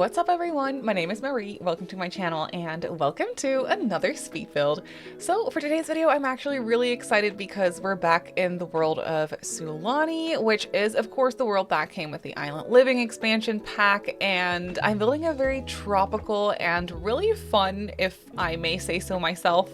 What's up everyone? My name is Marie, welcome to my channel and welcome to another speed build. So for today's video, I'm actually really excited because we're back in the world of Sulani, which is of course the world that came with the Island Living expansion pack, and I'm building a very tropical and really fun, if I may say so myself,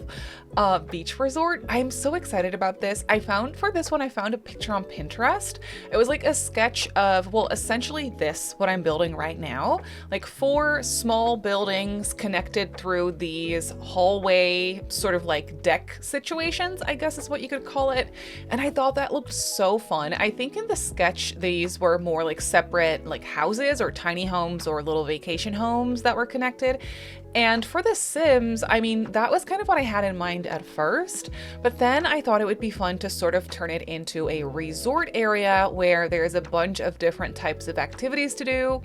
beach resort. I'm so excited about this. I found a picture on Pinterest. It was like a sketch of, well, essentially this, what I'm building right now, like 4 small buildings connected through these hallway sort of like deck situations, I guess is what you could call it. And I thought that looked so fun. I think in the sketch, these were more like separate like houses or tiny homes or little vacation homes that were connected. And for The Sims, I mean, that was kind of what I had in mind at first, but then I thought it would be fun to sort of turn it into a resort area where there's a bunch of different types of activities to do,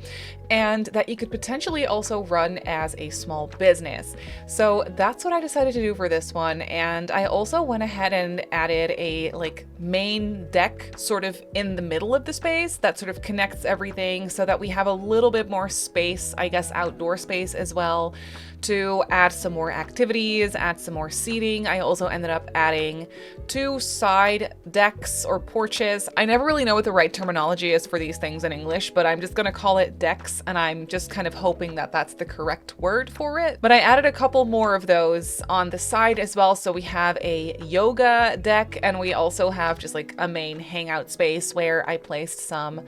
and that you could potentially also run as a small business. So that's what I decided to do for this one. And I also went ahead and added a like main deck sort of in the middle of the space that sort of connects everything so that we have a little bit more space, I guess outdoor space as well, to add some more activities, add some more seating. I also ended up adding 2 side decks or porches. I never really know what the right terminology is for these things in English, but I'm just gonna call it decks, and I'm just kind of hoping that that's the correct word for it. But I added a couple more of those on the side as well. So we have a yoga deck, and we also have just like a main hangout space where I placed some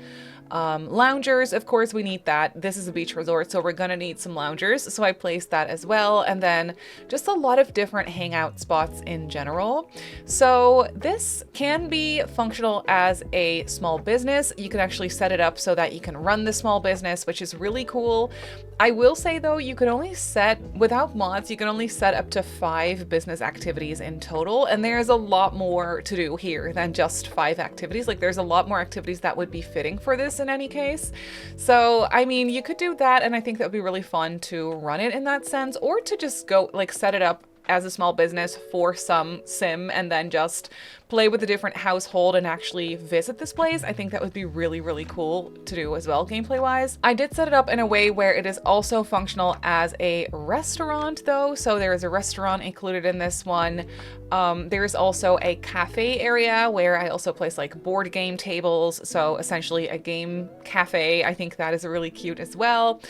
loungers. Of course we need that. This is a beach resort, so we're gonna need some loungers, so I placed that as well. And then just a lot of different hangout spots in general. So this can be functional as a small business. You can actually set it up so that you can run the small business, which is really cool. I will say though, you can only set, without mods, you can only set up to 5 business activities in total, and there's a lot more to do here than just 5 activities. Like there's a lot more activities that would be fitting for this in any case. So I mean, you could do that, and I think that would be really fun to run it in that sense, or to just go like set it up as a small business for some sim and then just play with a different household and actually visit this place. I think that would be really, really cool to do as well, gameplay wise. I did set it up in a way where it is also functional as a restaurant though. So there is a restaurant included in this one. There's also a cafe area where I also place like board game tables. So essentially a game cafe. I think that is really cute as well.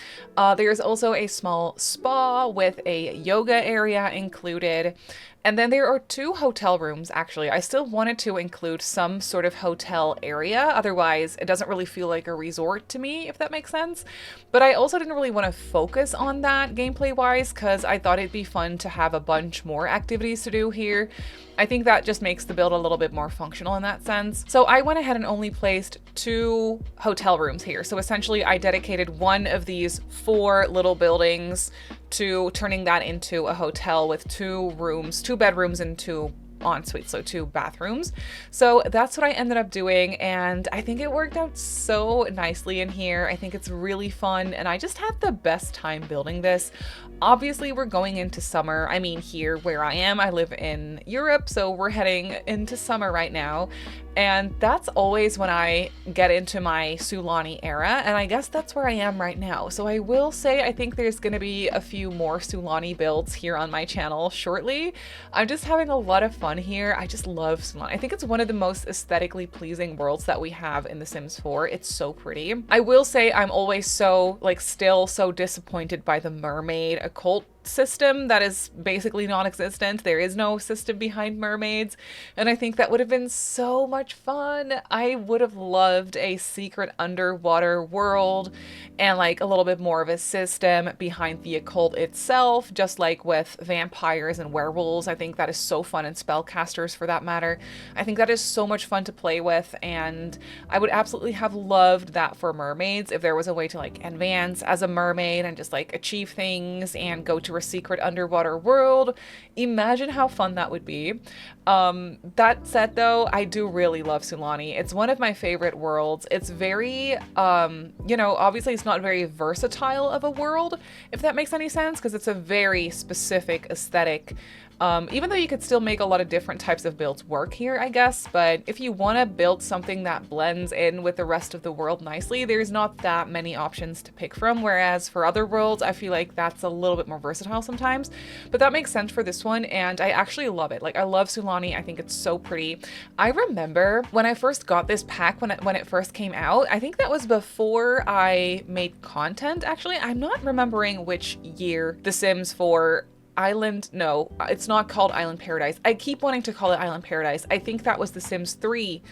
There's also a small spa with a yoga area included. And then there are 2 hotel rooms, actually. I still wanted to include some sort of hotel area, otherwise it doesn't really feel like a resort to me, if that makes sense. But I also didn't really want to focus on that gameplay-wise, because I thought it'd be fun to have a bunch more activities to do here. I think that just makes the build a little bit more functional in that sense. So I went ahead and only placed 2 hotel rooms here. So essentially I dedicated one of these 4 little buildings to turning that into a hotel with 2 rooms, 2 bedrooms and 2 ensuite, so 2 bathrooms. So that's what I ended up doing, and I think it worked out so nicely in here. I think it's really fun, and I just had the best time building this. Obviously we're going into summer. I mean, here where I am, I live in Europe, so we're heading into summer right now. And that's always when I get into my Sulani era, and I guess that's where I am right now. So I will say I think there's gonna be a few more Sulani builds here on my channel shortly. I'm just having a lot of fun here. I just love Sulani. I think it's one of the most aesthetically pleasing worlds that we have in The Sims 4. It's so pretty. I will say I'm always so, like, still so disappointed by the mermaid occult system that is basically non-existent. There is no system behind mermaids, and I think that would have been so much fun. I would have loved a secret underwater world and like a little bit more of a system behind the occult itself, just like with vampires and werewolves. I think that is so fun, and spellcasters for that matter. I think that is so much fun to play with, and I would absolutely have loved that for mermaids if there was a way to like advance as a mermaid and just like achieve things and go to a secret underwater world. Imagine how fun that would be. That said though, I do really love Sulani. It's one of my favorite worlds. It's very, you know, obviously it's not very versatile of a world, if that makes any sense, because it's a very specific aesthetic. Even though you could still make a lot of different types of builds work here, I guess, but if you want to build something that blends in with the rest of the world nicely, there's not that many options to pick from, whereas for other worlds, I feel like that's a little bit more versatile sometimes, but that makes sense for this one, and I actually love it. Like, I love Sulani. I think it's so pretty. I remember when I first got this pack, when it first came out, I think that was before I made content, actually. I'm not remembering which year The Sims 4 Island, no, it's not called Island Paradise. I keep wanting to call it Island Paradise. I think that was The Sims 3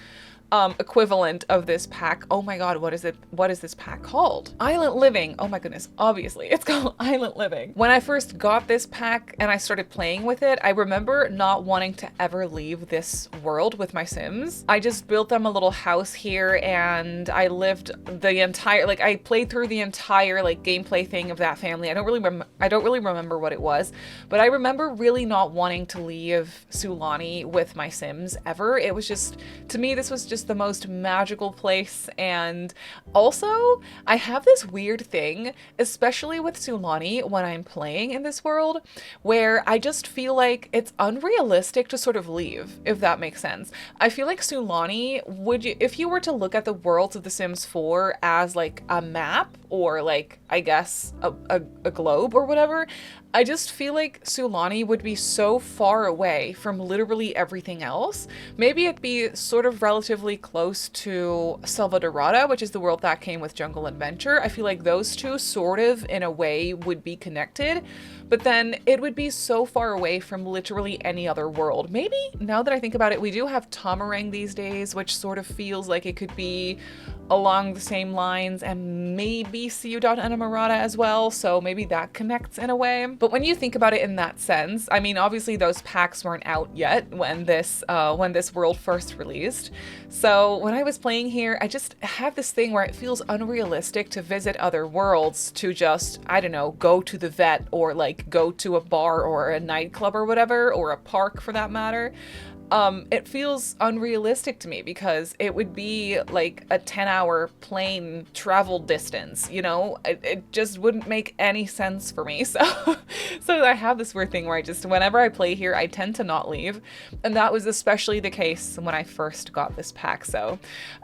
equivalent of this pack. Oh my god, what is it? What is this pack called? Island Living. Oh my goodness, obviously it's called Island Living. When I first got this pack and I started playing with it, I remember not wanting to ever leave this world with my Sims. I just built them a little house here and I lived the entire, like, I played through the entire like gameplay thing of that family. I don't really remember what it was, but I remember really not wanting to leave Sulani with my Sims ever. It was just, to me, this was just the most magical place. And also, I have this weird thing, especially with Sulani when I'm playing in this world, where I just feel like it's unrealistic to sort of leave, if that makes sense. I feel like Sulani, if you were to look at the worlds of The Sims 4 as like a map or like, I guess, a globe or whatever, I just feel like Sulani would be so far away from literally everything else. Maybe it'd be sort of relatively close to Selva Dorada, which is the world that came with Jungle Adventure. I feel like those two sort of, in a way, would be connected, but then it would be so far away from literally any other world. Maybe, now that I think about it, we do have Tamarang these days, which sort of feels like it could be along the same lines, and maybe Ciudad Enamorada as well, so maybe that connects in a way. But when you think about it in that sense, I mean, obviously those packs weren't out yet when this world first released. So when I was playing here, I just have this thing where it feels unrealistic to visit other worlds, to just, I don't know, go to the vet or like go to a bar or a nightclub or whatever, or a park for that matter. It feels unrealistic to me because it would be like a 10-hour plane travel distance, you know? It just wouldn't make any sense for me. So I have this weird thing where I just, whenever I play here, I tend to not leave. And that was especially the case when I first got this pack. So,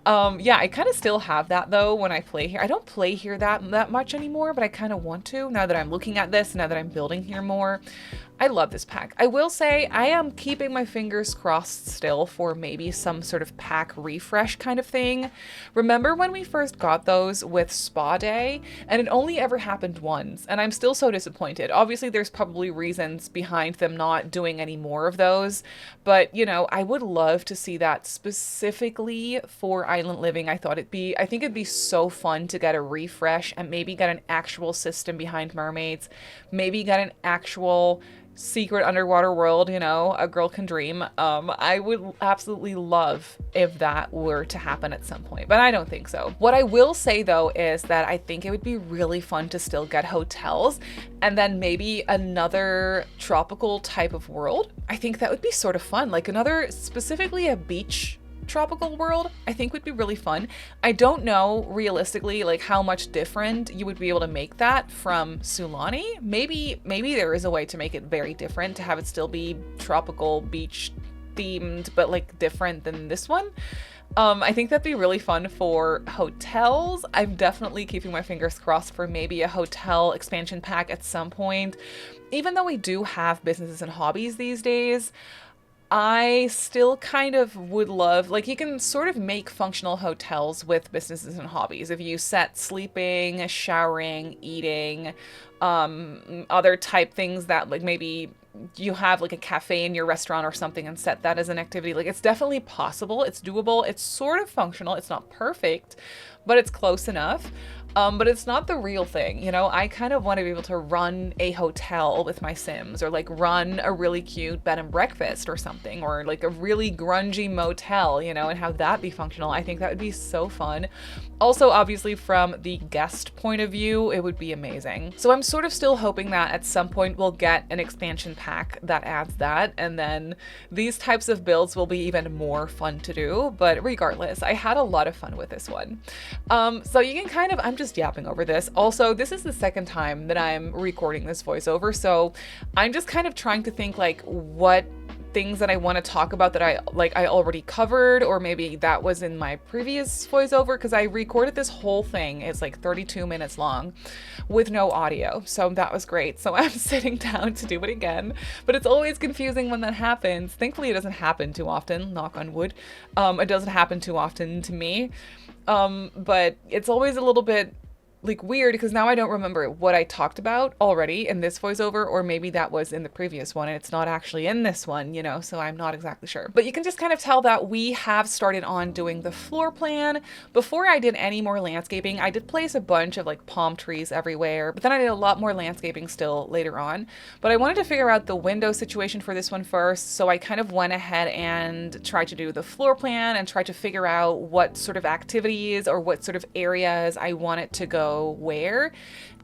yeah, I kind of still have that though when I play here. I don't play here that much anymore, but I kind of want to now that I'm looking at this, now that I'm building here more. I love this pack. I will say I am keeping my fingers crossed still for maybe some sort of pack refresh kind of thing. Remember when we first got those with Spa Day? And it only ever happened once, and I'm still so disappointed. Obviously, there's probably reasons behind them not doing any more of those, but you know, I would love to see that specifically for Island Living. I think it'd be so fun to get a refresh and maybe get an actual system behind mermaids, maybe get an actual secret underwater world, you know, a girl can dream. I would absolutely love if that were to happen at some point, but I don't think so. What I will say though is that I think it would be really fun to still get hotels and then maybe another tropical type of world. I think that would be sort of fun, like another, specifically a beach tropical world, I think would be really fun. I don't know realistically like how much different you would be able to make that from Sulani. Maybe there is a way to make it very different, to have it still be tropical beach themed, but like different than this one. I think that'd be really fun for hotels. I'm definitely keeping my fingers crossed for maybe a hotel expansion pack at some point. Even though we do have businesses and hobbies these days, I still kind of would love, like, you can sort of make functional hotels with businesses and hobbies. If you set sleeping, showering, eating, other type things that, like, maybe you have like a cafe in your restaurant or something and set that as an activity. Like, it's definitely possible. It's doable. It's sort of functional. It's not perfect, but it's close enough. But it's not the real thing, you know? I kind of want to be able to run a hotel with my Sims, or like run a really cute bed and breakfast or something, or like a really grungy motel, you know, and have that be functional. I think that would be so fun. Also, obviously from the guest point of view, it would be amazing. So I'm sort of still hoping that at some point we'll get an expansion pack pack that adds that, and then these types of builds will be even more fun to do. But regardless, I had a lot of fun with this one. So you can kind of, I'm just yapping over this. Also, this is the second time that I'm recording this voiceover, so I'm just kind of trying to think like what things that I want to talk about that I already covered, or maybe that was in my previous voiceover, because I recorded this whole thing. It's like 32 minutes long with no audio, so that was great. So I'm sitting down to do it again, but it's always confusing when that happens. Thankfully it doesn't happen too often, knock on wood. It doesn't happen too often to me, but it's always a little bit like weird because now I don't remember what I talked about already in this voiceover, or maybe that was in the previous one and it's not actually in this one, you know, so I'm not exactly sure. But you can just kind of tell that we have started on doing the floor plan. Before I did any more landscaping, I did place a bunch of like palm trees everywhere, but then I did a lot more landscaping still later on. But I wanted to figure out the window situation for this one first, so I kind of went ahead and tried to do the floor plan and tried to figure out what sort of activities or what sort of areas I want it to go where.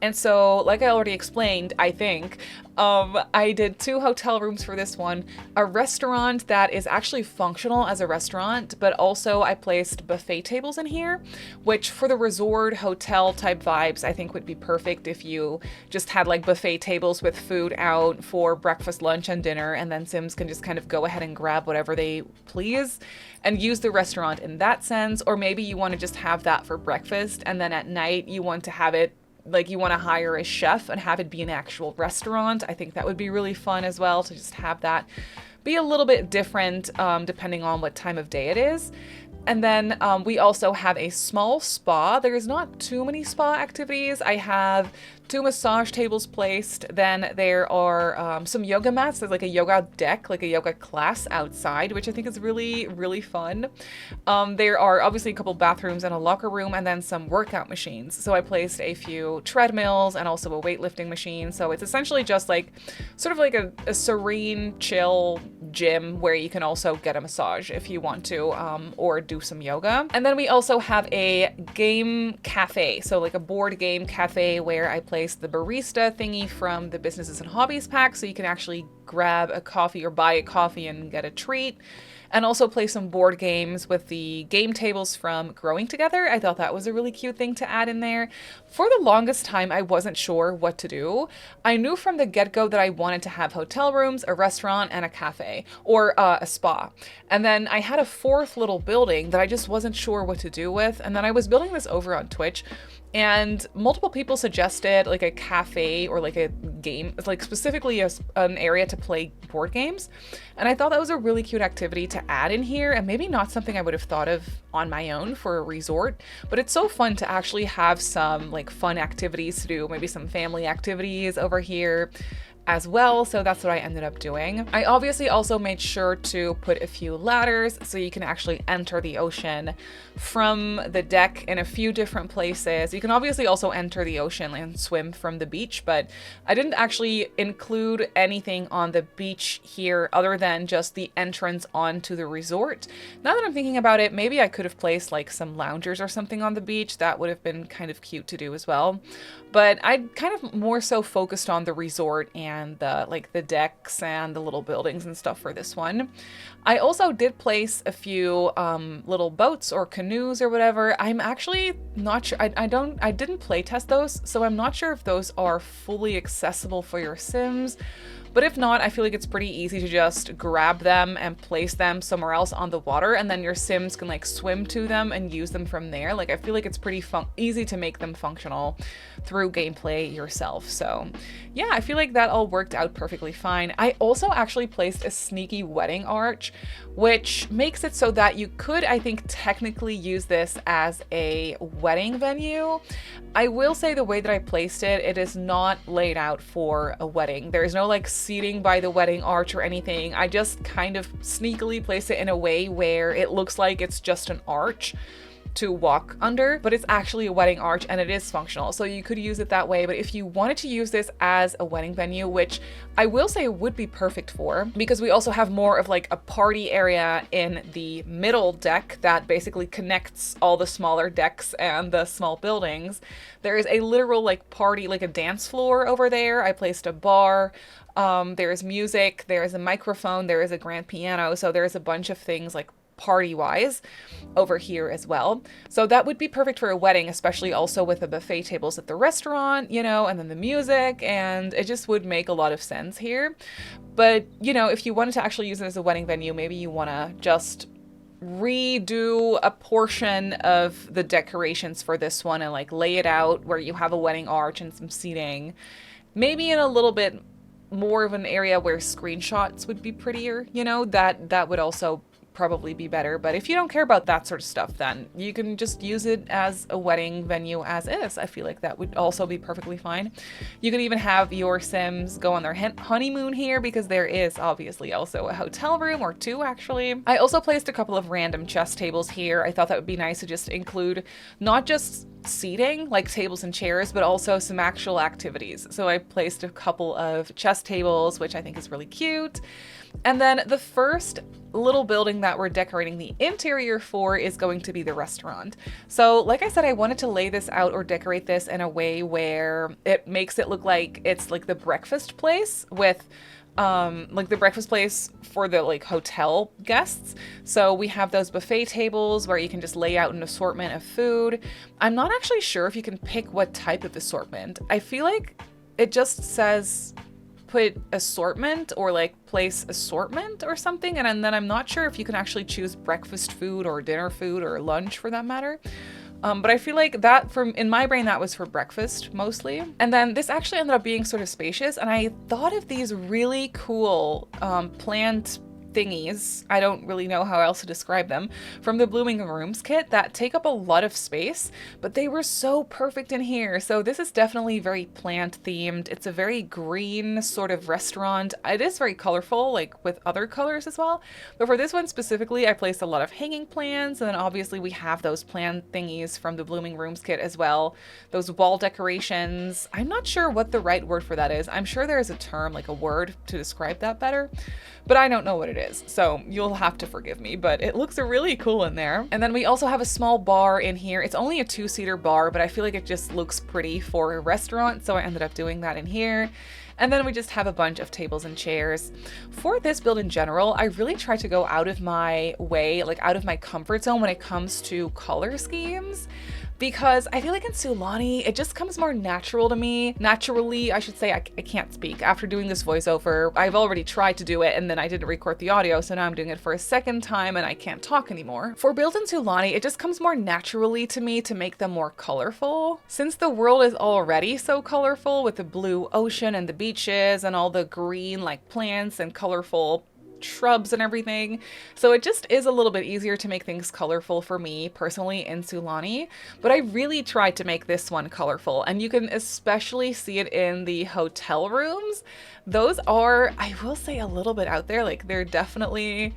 And so, like I already explained, I think, I did 2 hotel rooms for this one, a restaurant that is actually functional as a restaurant, but also I placed buffet tables in here, which for the resort hotel type vibes, I think would be perfect if you just had like buffet tables with food out for breakfast, lunch, and dinner, and then Sims can just kind of go ahead and grab whatever they please and use the restaurant in that sense. Or maybe you want to just have that for breakfast, and then at night you want to have it like you want to hire a chef and have it be an actual restaurant. I think that would be really fun as well, to just have that be a little bit different depending on what time of day it is. And then we also have a small spa. There's not too many spa activities. I have 2 massage tables placed. Then there are some yoga mats. There's like a yoga deck, like a yoga class outside, which I think is really, really fun. There are obviously a couple bathrooms and a locker room, and then some workout machines. So I placed a few treadmills and also a weightlifting machine. So it's essentially just like sort of like a serene, chill gym where you can also get a massage if you want to, or do some yoga. And then we also have a game cafe. So like a board game cafe where I place the barista thingy from the businesses and hobbies pack, so you can actually grab a coffee or buy a coffee and get a treat. And also play some board games with the game tables from Growing Together. I thought that was a really cute thing to add in there. For the longest time, I wasn't sure what to do. I knew from the get-go that I wanted to have hotel rooms, a restaurant, and a cafe, or a spa. And then I had a 4th little building that I just wasn't sure what to do with. And then I was building this over on Twitch, and multiple people suggested like a cafe or like a game, like specifically an area to play board games. And I thought that was a really cute activity to add in here, and maybe not something I would have thought of on my own for a resort, but it's so fun to actually have some like fun activities to do, maybe some family activities over here as well. So that's what I ended up doing. I obviously also made sure to put a few ladders so you can actually enter the ocean from the deck in a few different places. You can obviously also enter the ocean and swim from the beach, but I didn't actually include anything on the beach here other than just the entrance onto the resort. Now that I'm thinking about it, maybe I could have placed like some loungers or something on the beach. That would have been kind of cute to do as well. But I kind of more so focused on the resort and the decks and the little buildings and stuff for this one. I also did place a few little boats or canoes or whatever. I'm actually not sure. I didn't play test those, so I'm not sure if those are fully accessible for your Sims. But if not, I feel like it's pretty easy to just grab them and place them somewhere else on the water, and then your Sims can like swim to them and use them from there. Like I feel like it's pretty easy to make them functional through gameplay yourself. So yeah, I feel like that all worked out perfectly fine. I also actually placed a sneaky wedding arch, which makes it so that you could, I think, technically use this as a wedding venue. I will say the way that I placed it, it is not laid out for a wedding. There's no like seating by the wedding arch or anything. I just kind of sneakily placed it in a way where it looks like it's just an arch to walk under, but it's actually a wedding arch and it is functional. So you could use it that way. But if you wanted to use this as a wedding venue, which I will say would be perfect for, because we also have more of like a party area in the middle deck that basically connects all the smaller decks and the small buildings. There is a literal like party, like a dance floor over there. I placed a bar. There is music, there is a microphone, there is a grand piano. So there's a bunch of things like party-wise over here as well. So that would be perfect for a wedding, especially also with the buffet tables at the restaurant, you know, and then the music, and it just would make a lot of sense here. But, you know, if you wanted to actually use it as a wedding venue, maybe you want to just redo a portion of the decorations for this one and like lay it out where you have a wedding arch and some seating, maybe in a little bit more of an area where screenshots would be prettier, you know, that would also probably be better. But if you don't care about that sort of stuff, then you can just use it as a wedding venue as is. I feel like that would also be perfectly fine. You could even have your Sims go on their honeymoon here, because there is obviously also a hotel room, or two actually. I also placed a couple of random chess tables here. I thought that would be nice to just include not just seating like tables and chairs, but also some actual activities. So I placed a couple of chess tables, which I think is really cute. And then the first little building that we're decorating the interior for is going to be the restaurant. So like I said, I wanted to lay this out or decorate this in a way where it makes it look like it's like the breakfast place with like the breakfast place for the like hotel guests. So we have those buffet tables where you can just lay out an assortment of food. I'm not actually sure if you can pick what type of assortment. I feel like it just says put assortment or like place assortment or something, and then I'm not sure if you can actually choose breakfast food or dinner food or lunch for that matter. But I feel like that, in my brain, that was for breakfast mostly. And then this actually ended up being sort of spacious, and I thought of these really cool plant thingies, I don't really know how else to describe them, from the Blooming Rooms kit that take up a lot of space, but they were so perfect in here. So this is definitely very plant themed. It's a very green sort of restaurant. It is very colorful, like with other colors as well. But for this one specifically, I placed a lot of hanging plants, and then obviously we have those plant thingies from the Blooming Rooms kit as well. Those wall decorations. I'm not sure what the right word for that is. I'm sure there is a term, like a word to describe that better, but I don't know what it is. So you'll have to forgive me, but it looks really cool in there. And then we also have a small bar in here. It's only a 2-seater bar, but I feel like it just looks pretty for a restaurant. So I ended up doing that in here. And then we just have a bunch of tables and chairs. For this build in general, I really try to go out of my way, like out of my comfort zone when it comes to color schemes, because I feel like in Sulani, it just comes more natural to me. Naturally, I should say. I can't speak. After doing this voiceover, I've already tried to do it and then I didn't record the audio, so now I'm doing it for a second time and I can't talk anymore. For builds in Sulani, it just comes more naturally to me to make them more colorful. Since the world is already so colorful with the blue ocean and the beaches and all the green like plants and colorful shrubs and everything. So it just is a little bit easier to make things colorful for me personally in Sulani, but I really tried to make this one colorful, and you can especially see it in the hotel rooms. Those are, I will say, a little bit out there. Like they're definitely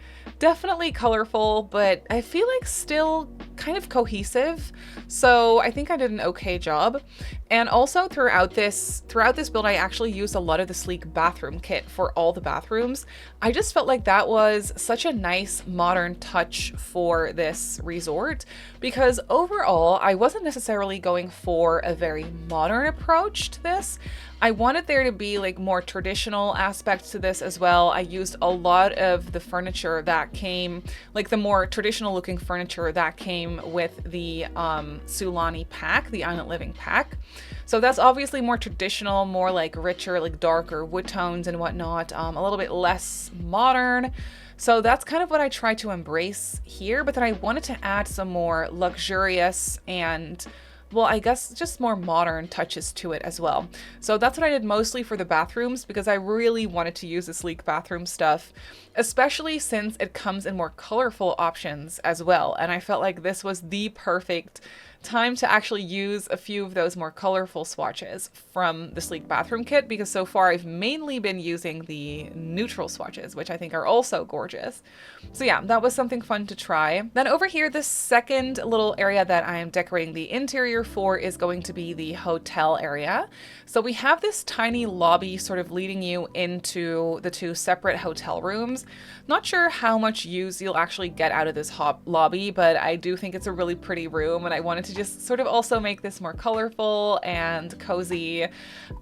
colorful, but I feel like still kind of cohesive. So I think I did an okay job. And also throughout this build, I actually used a lot of the sleek bathroom kit for all the bathrooms. I just felt like that was such a nice modern touch for this resort, because overall, I wasn't necessarily going for a very modern approach to this. I wanted there to be like more traditional aspects to this as well. I used a lot of the furniture that came, like the more traditional looking furniture that came with the Sulani pack, the Island Living pack. So that's obviously more traditional, more like richer, like darker wood tones and whatnot, a little bit less modern. So that's kind of what I tried to embrace here, but then I wanted to add some more luxurious and, well, I guess just more modern touches to it as well. So that's what I did mostly for the bathrooms, because I really wanted to use the sleek bathroom stuff, especially since it comes in more colorful options as well. And I felt like this was the perfect time to actually use a few of those more colorful swatches from the Sleek Bathroom Kit, because so far I've mainly been using the neutral swatches, which I think are also gorgeous. So yeah, that was something fun to try. Then over here, the second little area that I am decorating the interior for is going to be the hotel area. So we have this tiny lobby sort of leading you into the two separate hotel rooms. Not sure how much use you'll actually get out of this lobby, but I do think it's a really pretty room, and I wanted to just sort of also make this more colorful and cozy.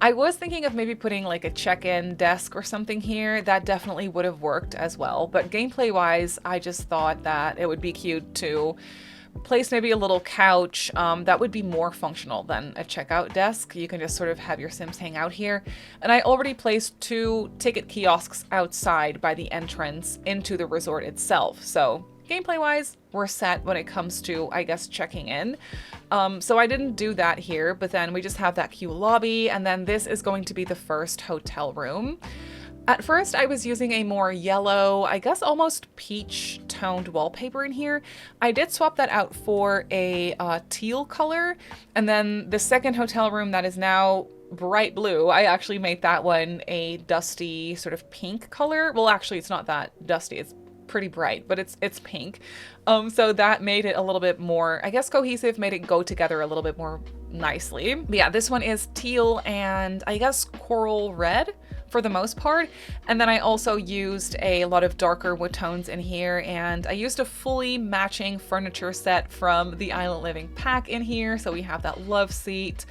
I was thinking of maybe putting like a check-in desk or something here. That definitely would have worked as well, but gameplay-wise, I just thought that it would be cute to place maybe a little couch that would be more functional than a checkout desk. You can just sort of have your Sims hang out here. And I already placed 2 ticket kiosks outside by the entrance into the resort itself. So gameplay wise, we're set when it comes to, I guess, checking in. So I didn't do that here, but then we just have that queue lobby, and then this is going to be the first hotel room. At first, I was using a more yellow, I guess almost peach toned wallpaper in here. I did swap that out for a teal color, and then the second hotel room that is now bright blue, I actually made that one a dusty sort of pink color. Well, actually, it's not that dusty. It's pretty bright, but it's pink. So that made it a little bit more, I guess, cohesive, made it go together a little bit more nicely. But yeah, this one is teal and I guess coral red for the most part. And then I also used a lot of darker wood tones in here, and I used a fully matching furniture set from the Island Living pack in here. So we have that love seat,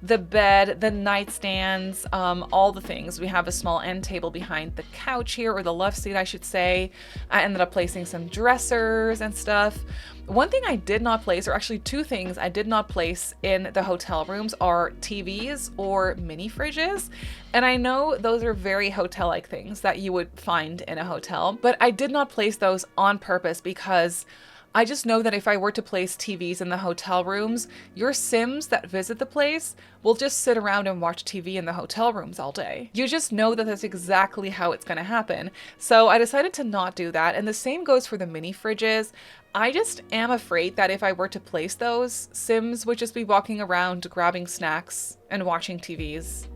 the bed, the nightstands, all the things. We have a small end table behind the couch here, or the love seat, I should say. I ended up placing some dressers and stuff. One thing I did not place, or actually 2 things I did not place in the hotel rooms, are TVs or mini fridges. And I know those are very hotel-like things that you would find in a hotel, but I did not place those on purpose because I just know that if I were to place TVs in the hotel rooms, your Sims that visit the place will just sit around and watch TV in the hotel rooms all day. You just know that that's exactly how it's going to happen. So I decided to not do that. And the same goes for the mini fridges. I just am afraid that if I were to place those, Sims would just be walking around grabbing snacks and watching TV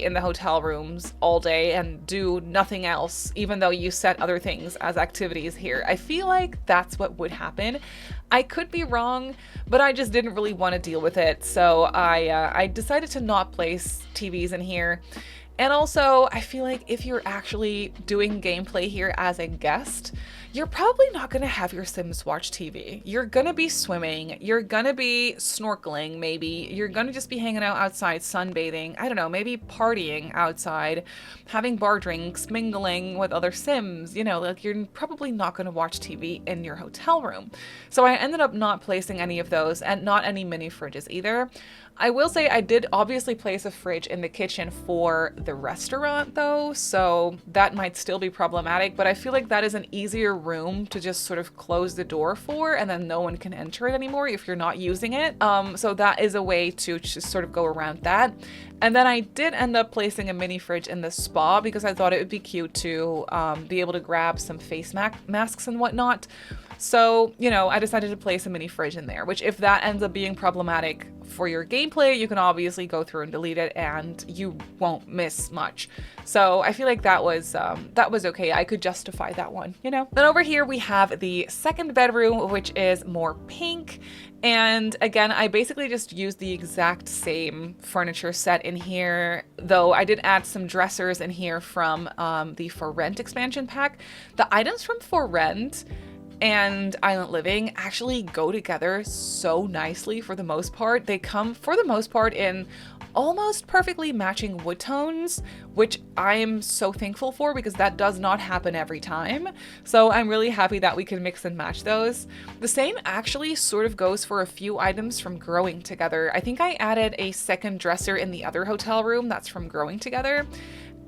in the hotel rooms all day and do nothing else, even though you set other things as activities here. I feel like that's what would happen. I could be wrong, but I just didn't really want to deal with it. So I decided to not place TVs in here. And also, I feel like if you're actually doing gameplay here as a guest, you're probably not going to have your Sims watch TV. You're going to be swimming, you're going to be snorkeling maybe, you're going to just be hanging out outside sunbathing, I don't know, maybe partying outside, having bar drinks, mingling with other Sims, you know, like you're probably not going to watch TV in your hotel room. So I ended up not placing any of those, and not any mini fridges either. I will say I did obviously place a fridge in the kitchen for the restaurant though, so that might still be problematic, but I feel like that is an easier room to just sort of close the door for, and then no one can enter it anymore if you're not using it. So that is a way to just sort of go around that. And then I did end up placing a mini fridge in the spa because I thought it would be cute to be able to grab some face masks and whatnot. So, you know, I decided to place a mini fridge in there, which if that ends up being problematic for your gameplay, you can obviously go through and delete it and you won't miss much. So I feel like that was okay. I could justify that one, you know? Then over here we have the second bedroom, which is more pink. And again, I basically just used the exact same furniture set in here, though I did add some dressers in here from the For Rent expansion pack. The items from For Rent and Island Living actually go together so nicely for the most part. They come, for the most part, in almost perfectly matching wood tones, which I am so thankful for because that does not happen every time. So I'm really happy that we can mix and match those. The same actually sort of goes for a few items from Growing Together. I think I added a second dresser in the other hotel room that's from Growing Together.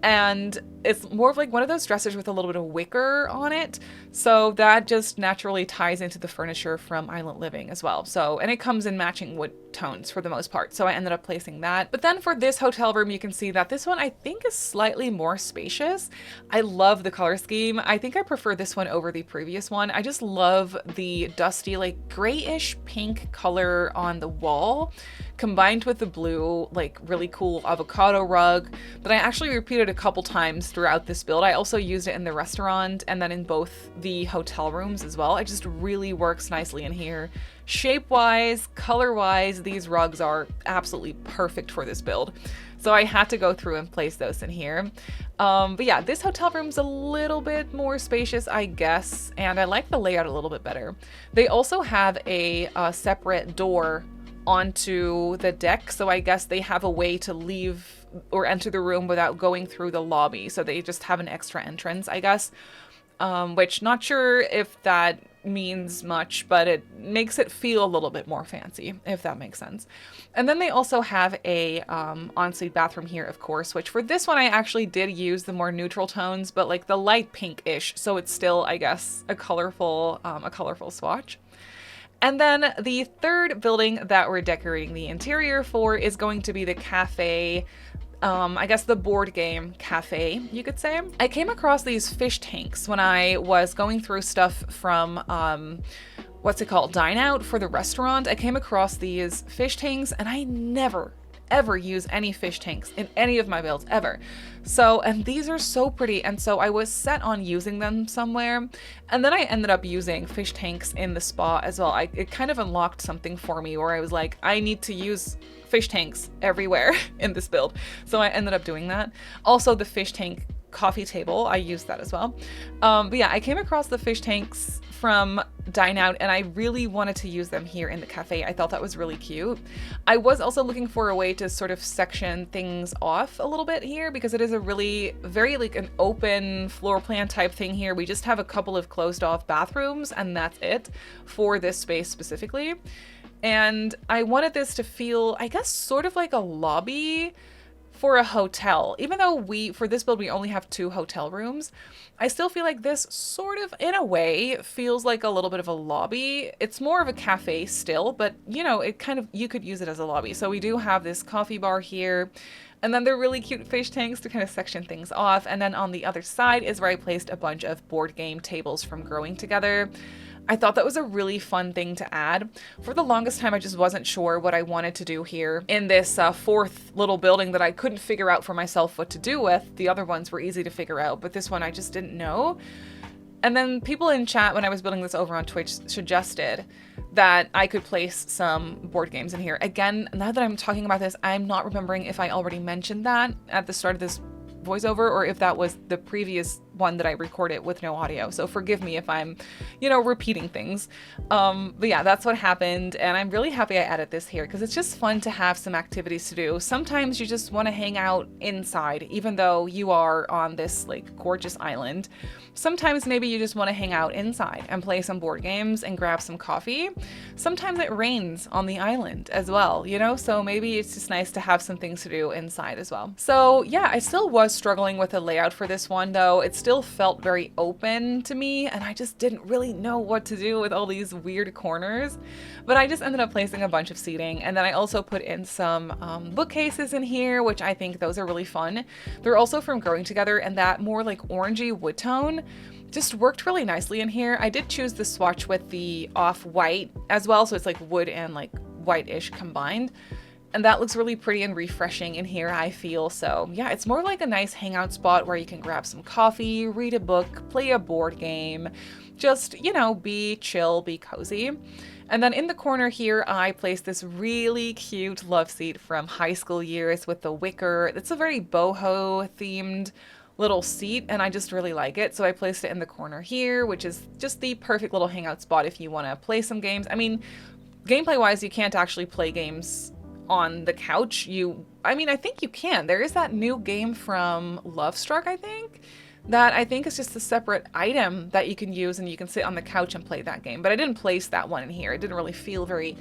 And it's more of like one of those dressers with a little bit of wicker on it. So that just naturally ties into the furniture from Island Living as well. So, and it comes in matching wood tones for the most part. So I ended up placing that. But then for this hotel room, you can see that this one I think is slightly more spacious. I love the color scheme. I think I prefer this one over the previous one. I just love the dusty, like grayish pink color on the wall, combined with the blue, like really cool avocado rug that I actually repeated a couple times throughout this build. I also used it in the restaurant and then in both the hotel rooms as well. It just really works nicely in here. Shape-wise, color-wise, these rugs are absolutely perfect for this build. So I had to go through and place those in here. But yeah, this hotel room's a little bit more spacious, I guess, and I like the layout a little bit better. They also have a separate door onto the deck, so I guess they have a way to leave or enter the room without going through the lobby, so they just have an extra entrance, I guess. Which, not sure if that means much, but it makes it feel a little bit more fancy, if that makes sense. And then they also have a ensuite bathroom here, of course, which for this one I actually did use the more neutral tones, but like the light pink-ish, so it's still, I guess, a colorful swatch. And then the third building that we're decorating the interior for is going to be the cafe. I guess the board game cafe, you could say. I came across these fish tanks when I was going through stuff from, what's it called? Dine Out for the restaurant. I came across these fish tanks and I never, ever use any fish tanks in any of my builds, ever. So, and these are so pretty, and so I was set on using them somewhere, and then I ended up using fish tanks in the spa as well. It kind of unlocked something for me where I was like, I need to use fish tanks everywhere in this build. So I ended up doing that. Also, the fish tank coffee table, I used that as well. But yeah, I came across the fish tanks from Dine Out and I really wanted to use them here in the cafe. I thought that was really cute. I was also looking for a way to sort of section things off a little bit here because it is a really very like an open floor plan type thing here. We just have a couple of closed off bathrooms and that's it for this space specifically. And I wanted this to feel, I guess, sort of like a lobby for a hotel. Even though for this build, we only have 2 hotel rooms, I still feel like this sort of, in a way, feels like a little bit of a lobby. It's more of a cafe still, but you know, it kind of, you could use it as a lobby. So we do have this coffee bar here, and then they're really cute fish tanks to kind of section things off. And then on the other side is where I placed a bunch of board game tables from Growing Together. I thought that was a really fun thing to add. For the longest time, I just wasn't sure what I wanted to do here in this fourth little building that I couldn't figure out for myself what to do with. The other ones were easy to figure out, but this one I just didn't know. And then people in chat when I was building this over on Twitch suggested that I could place some board games in here. Again, now that I'm talking about this, I'm not remembering if I already mentioned that at the start of this voiceover or if that was the previous one that I recorded with no audio. So forgive me if I'm, you know, repeating things. But yeah, that's what happened. And I'm really happy I added this here because it's just fun to have some activities to do. Sometimes you just want to hang out inside, even though you are on this like gorgeous island. Sometimes maybe you just want to hang out inside and play some board games and grab some coffee. Sometimes it rains on the island as well, you know, so maybe it's just nice to have some things to do inside as well. So yeah, I still was struggling with the layout for this one though. It still felt very open to me and I just didn't really know what to do with all these weird corners, but I just ended up placing a bunch of seating. And then I also put in some bookcases in here, which I think those are really fun. They're also from Growing Together, and that more like orangey wood tone just worked really nicely in here. I did choose the swatch with the off-white as well, so it's like wood and like white-ish combined. And that looks really pretty and refreshing in here, I feel. So yeah, it's more like a nice hangout spot where you can grab some coffee, read a book, play a board game, just, you know, be chill, be cozy. And then in the corner here, I placed this really cute love seat from high school years with the wicker. It's a very boho themed little seat and I just really like it. So I placed it in the corner here, which is just the perfect little hangout spot if you want to play some games. I mean, gameplay wise, you can't actually play games on the couch. I mean, I think you can. There is that new game from Lovestruck, I think, that I think is just a separate item that you can use, and you can sit on the couch and play that game. But I didn't place that one in here. It didn't really feel very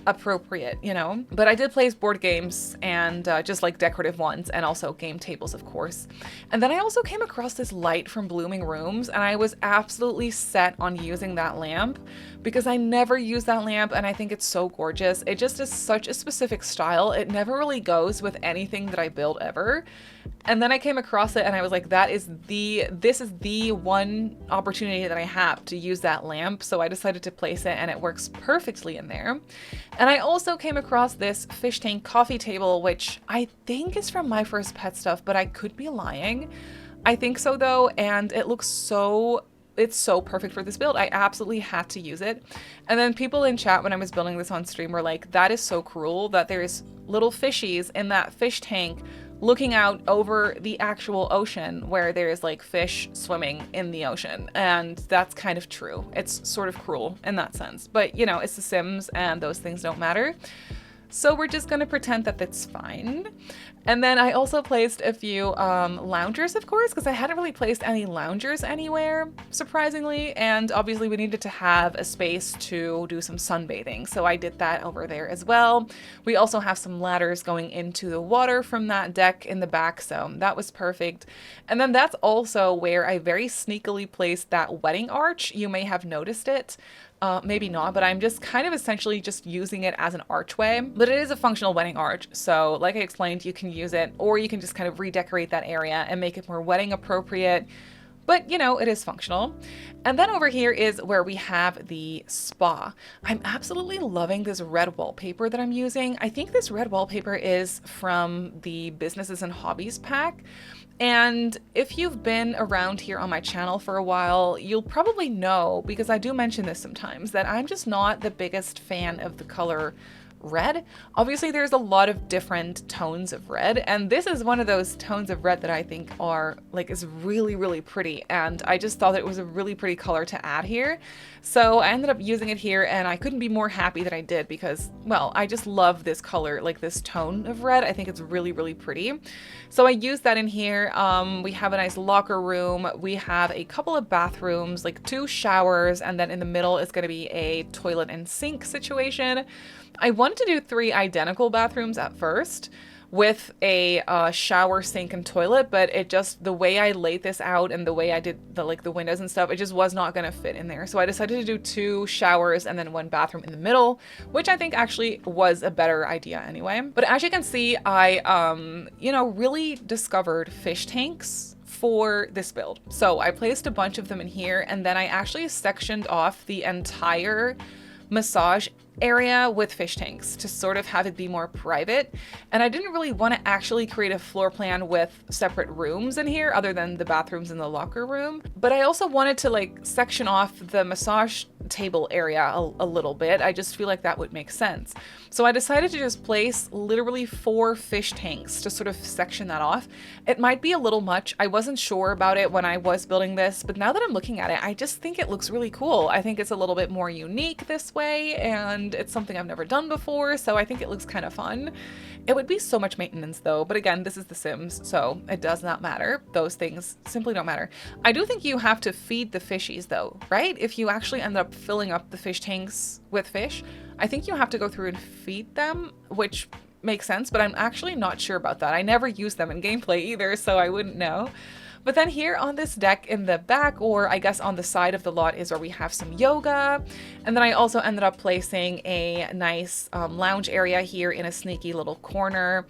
appropriate, you know? But I did place board games and just like decorative ones, and also game tables, of course. And then I also came across this light from Blooming Rooms, and I was absolutely set on using that lamp because I never use that lamp, and I think it's so gorgeous. It just is such a specific style. It never really goes with anything that I build ever. And then I came across it and I was like, this is the one opportunity that I have to use that lamp. So I decided to place it, and it works perfectly in there. And I also came across this fish tank coffee table, which I think is from My First Pet Stuff, but I could be lying. I think so though, and it looks so... it's so perfect for this build. I absolutely had to use it. And then people in chat when I was building this on stream were like, that is so cruel that there's little fishies in that fish tank looking out over the actual ocean where there's like fish swimming in the ocean. And that's kind of true. It's sort of cruel in that sense. But you know, it's The Sims and those things don't matter. So we're just gonna pretend that that's fine. And then I also placed a few loungers, of course, because I hadn't really placed any loungers anywhere, surprisingly. And obviously we needed to have a space to do some sunbathing. So I did that over there as well. We also have some ladders going into the water from that deck in the back. So that was perfect. And then that's also where I very sneakily placed that wedding arch. You may have noticed it. Maybe not, but I'm just kind of essentially just using it as an archway. But it is a functional wedding arch, so like I explained, you can use it, or you can just kind of redecorate that area and make it more wedding appropriate. But you know, it is functional. And then over here is where we have the spa. I'm absolutely loving this red wallpaper that I'm using. I think this red wallpaper is from the Businesses and Hobbies pack. And if you've been around here on my channel for a while, you'll probably know, because I do mention this sometimes, that I'm just not the biggest fan of the color red. Obviously there's a lot of different tones of red, and this is one of those tones of red that I think are like is really, really pretty, and I just thought it was a really pretty color to add here. So I ended up using it here, and I couldn't be more happy that I did because, well, I just love this color, like this tone of red. I think it's really, really pretty. So I used that in here. We have a nice locker room. We have a couple of bathrooms, like 2 showers, and then in the middle is going to be a toilet and sink situation. I wanted to do 3 identical bathrooms at first with a shower, sink, and toilet, but it just, the way I laid this out and the way I did the windows and stuff, it just was not gonna fit in there. So I decided to do 2 showers and then 1 bathroom in the middle, which I think actually was a better idea anyway. But as you can see, I, you know, really discovered fish tanks for this build. So I placed a bunch of them in here, and then I actually sectioned off the entire massage area with fish tanks to sort of have it be more private. And I didn't really want to actually create a floor plan with separate rooms in here other than the bathrooms and the locker room. But I also wanted to like section off the massage table area a little bit. I just feel like that would make sense. So I decided to just place literally 4 fish tanks to sort of section that off. It might be a little much. I wasn't sure about it when I was building this, but now that I'm looking at it, I just think it looks really cool. I think it's a little bit more unique this way, and it's something I've never done before, so I think it looks kind of fun. It would be so much maintenance though, but again, this is The Sims, so it does not matter. Those things simply don't matter. I do think you have to feed the fishies though, right? If you actually end up filling up the fish tanks with fish, I think you have to go through and feed them, which makes sense, but I'm actually not sure about that. I never use them in gameplay either, so I wouldn't know. But then here on this deck in the back, or I guess on the side of the lot, is where we have some yoga. And then I also ended up placing a nice lounge area here in a sneaky little corner.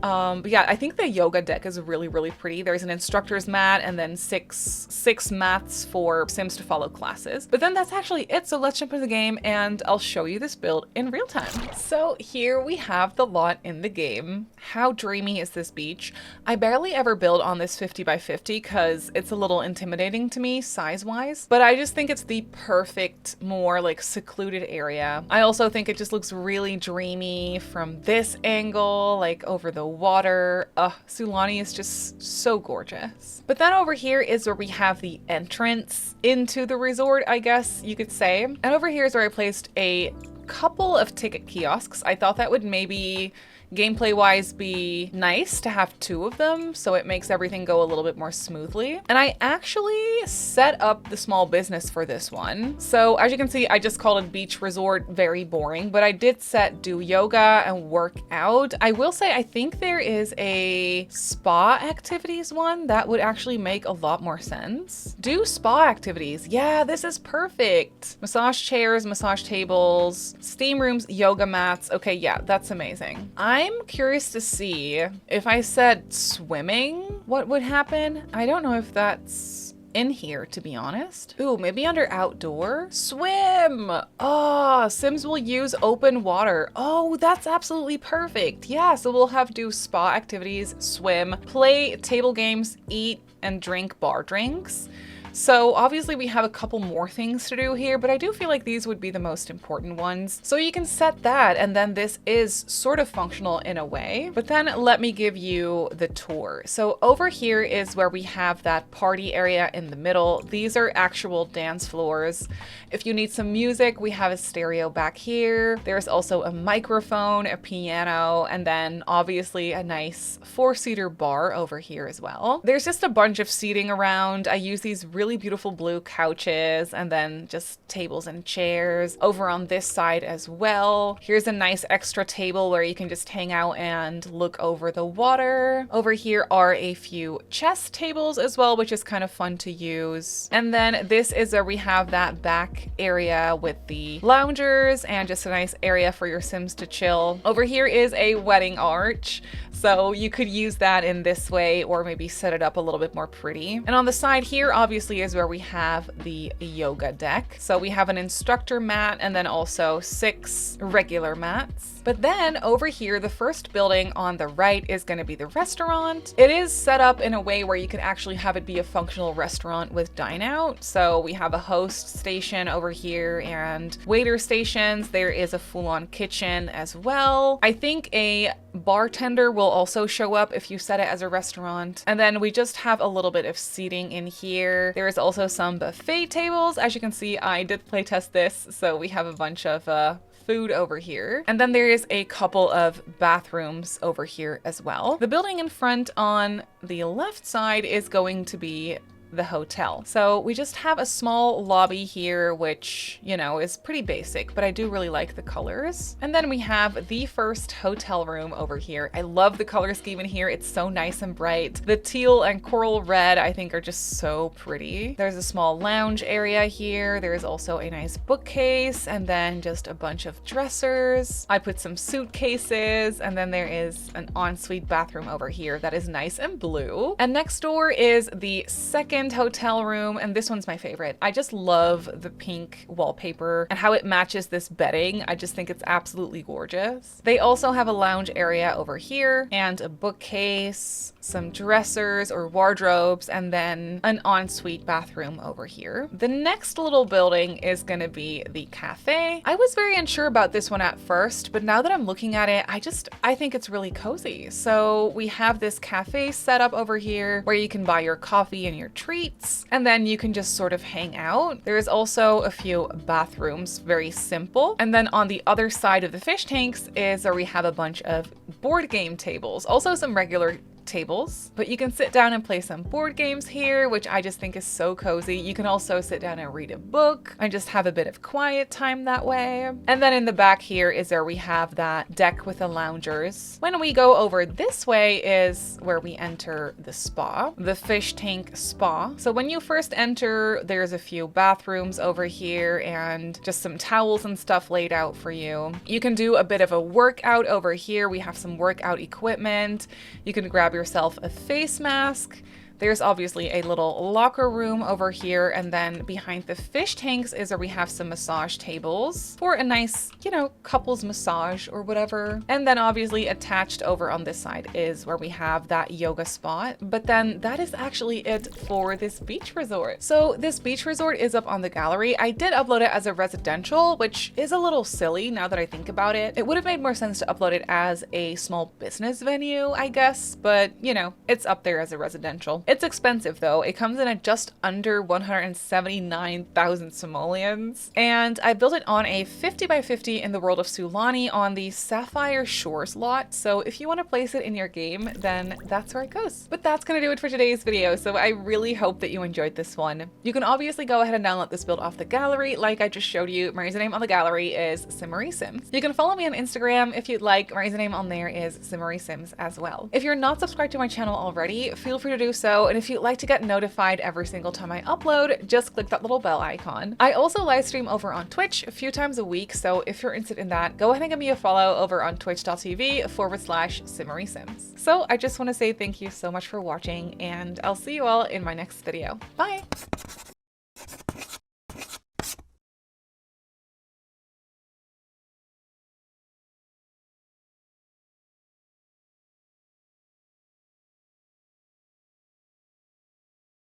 But yeah, I think the yoga deck is really, really pretty. There's an instructor's mat and then six mats for Sims to follow classes. But then that's actually it. So let's jump into the game and I'll show you this build in real time. So here we have the lot in the game. How dreamy is this beach? I barely ever build on this 50 by 50 because it's a little intimidating to me size-wise, but I just think it's the perfect, more like secluded area. I also think it just looks really dreamy from this angle, like over the water. Sulani is just so gorgeous. But then over here is where we have the entrance into the resort, I guess you could say. And over here is where I placed a couple of ticket kiosks. I thought that would maybe gameplay wise be nice to have two of them, so it makes everything go a little bit more smoothly. And I actually set up the small business for this one. So as you can see, I just called it beach resort, very boring, but I did set do yoga and work out. I will say, I think there is a spa activities one that would actually make a lot more sense. Do spa activities. Yeah, this is perfect. Massage chairs, massage tables, steam rooms, yoga mats. Okay, yeah, that's amazing. I'm curious to see if I said swimming, what would happen? I don't know if that's in here, to be honest. Ooh, maybe under outdoor? Swim! Oh, Sims will use open water. Oh, that's absolutely perfect. Yeah, so we'll have do spa activities, swim, play table games, eat and drink bar drinks. So obviously we have a couple more things to do here, but I do feel like these would be the most important ones. So you can set that, and then this is sort of functional in a way. But then let me give you the tour. So over here is where we have that party area in the middle. These are actual dance floors. If you need some music, we have a stereo back here. There's also a microphone, a piano, and then obviously a nice 4-seater bar over here as well. There's just a bunch of seating around. I use these really beautiful blue couches and then just tables and chairs over on this side as well. Here's a nice extra table where you can just hang out and look over the water. Over here are a few chess tables as well, which is kind of fun to use. And then this is where we have that back area with the loungers and just a nice area for your Sims to chill. Over here is a wedding arch. So you could use that in this way or maybe set it up a little bit more pretty. And on the side here, obviously, is where we have the yoga deck. So we have an instructor mat and then also 6 regular mats. But then over here, the first building on the right is going to be the restaurant. It is set up in a way where you can actually have it be a functional restaurant with dine out. So we have a host station over here and waiter stations. There is a full-on kitchen as well. I think a bartender will also show up if you set it as a restaurant. And then we just have a little bit of seating in here. There is also some buffet tables. As you can see, I did playtest this, so we have a bunch of food over here. And then there is a couple of bathrooms over here as well. The building in front on the left side is going to be the hotel. So we just have a small lobby here, which, you know, is pretty basic, but I do really like the colors. And then we have the first hotel room over here. I love the color scheme in here. It's so nice and bright. The teal and coral red, I think, are just so pretty. There's a small lounge area here. There's also a nice bookcase and then just a bunch of dressers. I put some suitcases, and then there is an ensuite bathroom over here that is nice and blue. And next door is the second hotel room, and this one's my favorite. I just love the pink wallpaper and how it matches this bedding. I just think it's absolutely gorgeous. They also have a lounge area over here and a bookcase, some dressers or wardrobes, and then an ensuite bathroom over here. The next little building is going to be the cafe. I was very unsure about this one at first, but now that I'm looking at it, I think it's really cozy. So we have this cafe set up over here where you can buy your coffee and your treats, and then you can just sort of hang out. There is also a few bathrooms, very simple. And then on the other side of the fish tanks is where we have a bunch of board game tables, also some regular tables, but you can sit down and play some board games here, which I just think is so cozy. You can also sit down and read a book and just have a bit of quiet time that way. And then in the back here is where we have that deck with the loungers. When we go over this way is where we enter the spa, the fish tank spa. So when you first enter, there's a few bathrooms over here and just some towels and stuff laid out for you. You can do a bit of a workout over here. We have some workout equipment. You can grab yourself a face mask. There's obviously a little locker room over here, and then behind the fish tanks is where we have some massage tables for a nice, you know, couples massage or whatever. And then obviously attached over on this side is where we have that yoga spot. But then that is actually it for this beach resort. So this beach resort is up on the gallery. I did upload it as a residential, which is a little silly now that I think about it. It would have made more sense to upload it as a small business venue, I guess, but you know, it's up there as a residential. It's expensive though. It comes in at just under 179,000 simoleons. And I built it on a 50 by 50 in the world of Sulani on the Sapphire Shores lot. So if you want to place it in your game, then that's where it goes. But that's going to do it for today's video. So I really hope that you enjoyed this one. You can obviously go ahead and download this build off the gallery like I just showed you. My username on the gallery is SimmerySims. You can follow me on Instagram if you'd like. My username on there is SimmerySims as well. If you're not subscribed to my channel already, feel free to do so. And if you'd like to get notified every single time I upload, just click that little bell icon. I also live stream over on Twitch a few times a week. So if you're interested in that, go ahead and give me a follow over on twitch.tv/SimmerySims. So I just want to say thank you so much for watching, and I'll see you all in my next video. Bye!